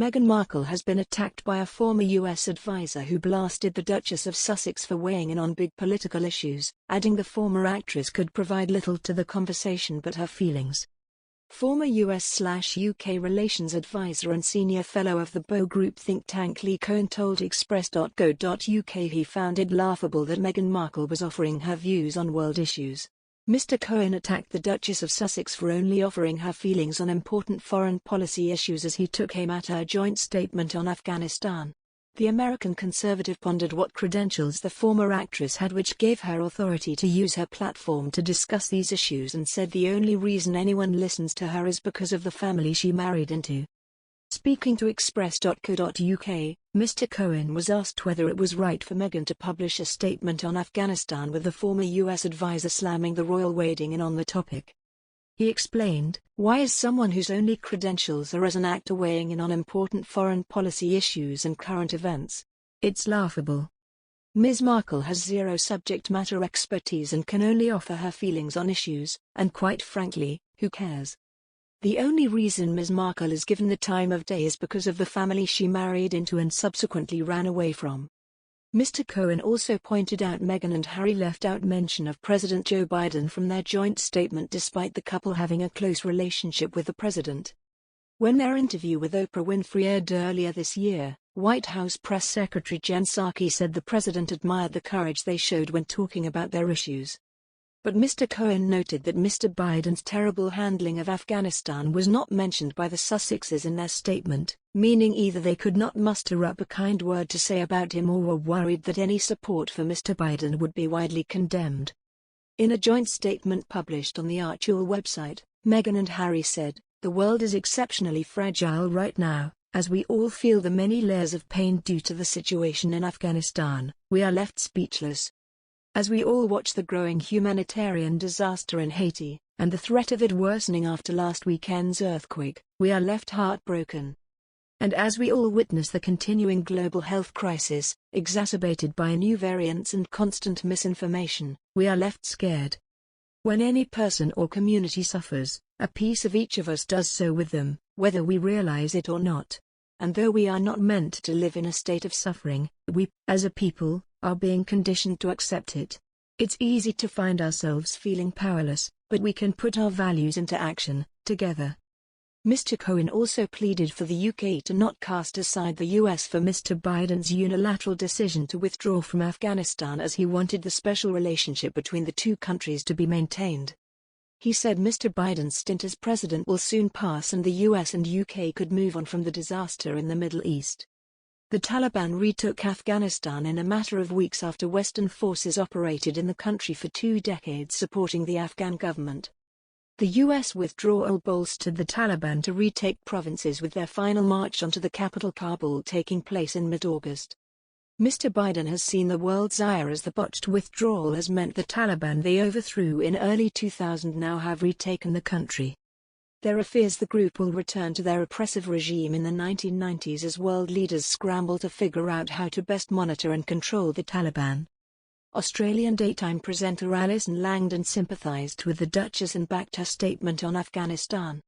Meghan Markle has been attacked by a former U.S. advisor who blasted the Duchess of Sussex for weighing in on big political issues, adding the former actress could provide little to the conversation but her feelings. Former US/UK relations advisor and senior fellow of the Bow Group think tank Cohen told Express.co.uk he found it laughable that Meghan Markle was offering her views on world issues. Mr. Cohen attacked the Duchess of Sussex for only offering her feelings on important foreign policy issues as he took aim at her joint statement on Afghanistan. The American conservative pondered what credentials the former actress had which gave her authority to use her platform to discuss these issues and said the only reason anyone listens to her is because of the family she married into. Speaking to Express.co.uk, Mr. Cohen was asked whether it was right for Meghan to publish a statement on Afghanistan with the former US advisor slamming the royal wading in on the topic. He explained, "Why is someone whose only credentials are as an actor weighing in on important foreign policy issues and current events? It's laughable. Ms. Markle has zero subject matter expertise and can only offer her feelings on issues, and quite frankly, who cares? The only reason Ms. Markle is given the time of day is because of the family she married into and subsequently ran away from." Mr. Cohen also pointed out Meghan and Harry left out mention of President Joe Biden from their joint statement despite the couple having a close relationship with the president. When their interview with Oprah Winfrey aired earlier this year, White House Press Secretary Jen Psaki said the president admired the courage they showed when talking about their issues. But Mr. Cohen noted that Mr. Biden's terrible handling of Afghanistan was not mentioned by the Sussexes in their statement, meaning either they could not muster up a kind word to say about him or were worried that any support for Mr. Biden would be widely condemned. In a joint statement published on the Archewell website, Meghan and Harry said, "The world is exceptionally fragile right now, as we all feel the many layers of pain due to the situation in Afghanistan. We are left speechless. As we all watch the growing humanitarian disaster in Haiti, and the threat of it worsening after last weekend's earthquake, we are left heartbroken. And as we all witness the continuing global health crisis, exacerbated by new variants and constant misinformation, we are left scared. When any person or community suffers, a piece of each of us does so with them, whether we realize it or not. And though we are not meant to live in a state of suffering, we, as a people, are being conditioned to accept it. It's easy to find ourselves feeling powerless, but we can put our values into action, together." Mr. Cohen also pleaded for the UK to not cast aside the US for Mr. Biden's unilateral decision to withdraw from Afghanistan as he wanted the special relationship between the two countries to be maintained. He said Mr. Biden's stint as president will soon pass and the US and UK could move on from the disaster in the Middle East. The Taliban retook Afghanistan in a matter of weeks after Western forces operated in the country for 2 decades supporting the Afghan government. The U.S. withdrawal bolstered the Taliban to retake provinces with their final march onto the capital Kabul taking place in mid-August. Mr. Biden has seen the world's ire as the botched withdrawal has meant the Taliban they overthrew in early 2000 now have retaken the country. There are fears the group will return to their oppressive regime in the 1990s as world leaders scramble to figure out how to best monitor and control the Taliban. Australian daytime presenter Alison Langdon sympathised with the Duchess and backed her statement on Afghanistan.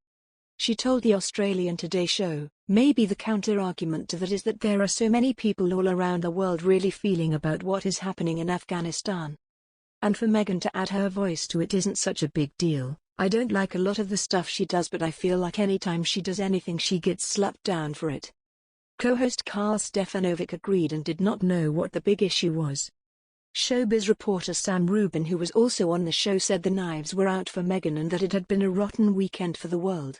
She told the Australian Today show, "Maybe the counter-argument to that is that there are so many people all around the world really feeling about what is happening in Afghanistan. And for Meghan to add her voice to it isn't such a big deal. I don't like a lot of the stuff she does but I feel like anytime she does anything she gets slapped down for it." Co-host Carl Stefanovic agreed and did not know what the big issue was. Showbiz reporter Sam Rubin, who was also on the show, said the knives were out for Meghan and that it had been a rotten weekend for the world.